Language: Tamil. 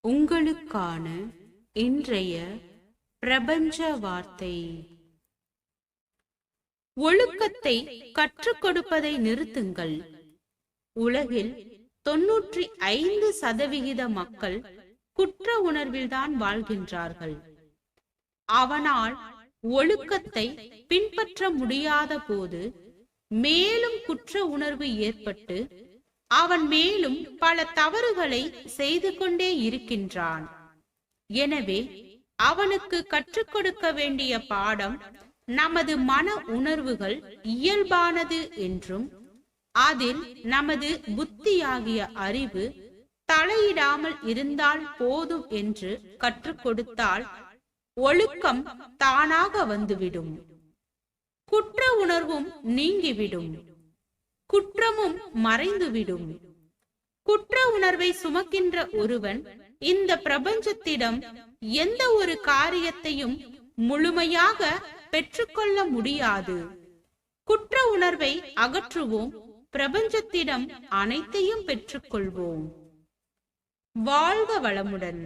உங்களுக்கான இன்றைய பிரபஞ்ச வார்த்தை. ஒழுக்கத்தை கற்றுக் கொடுப்பதை நிறுத்துங்கள். உலகில் 95% மக்கள் குற்ற உணர்வில்தான் வாழ்கின்றார்கள். அவனால் ஒழுக்கத்தை பின்பற்ற முடியாத போது மேலும் குற்ற உணர்வு ஏற்பட்டு அவன் மேலும் பல தவறுகளை செய்து கொண்டே இருக்கின்றான். எனவே அவனுக்கு கற்றுக் கொடுக்க வேண்டிய பாடம் நமது மன உணர்வுகள் இயல்பானது என்றும் அதில் நமது புத்தியாகிய அறிவு தலையிடாமல் இருந்தால் போதும் என்று கற்றுக் கொடுத்தால் ஒழுக்கம் தானாக வந்துவிடும். குற்ற உணர்வும் நீங்கிவிடும், குற்றமும் மறைந்துவிடும். குற்ற உணர்வை சுமக்கின்ற ஒருவன் இந்த பிரபஞ்சத்திடம் எந்த ஒரு காரியத்தையும் முழுமையாக பெற்றுக்கொள்ள முடியாது. குற்ற உணர்வை அகற்றுவோம், பிரபஞ்சத்திடம் அனைத்தையும் பெற்றுக்கொள்வோம். வாழ்க வளமுடன்.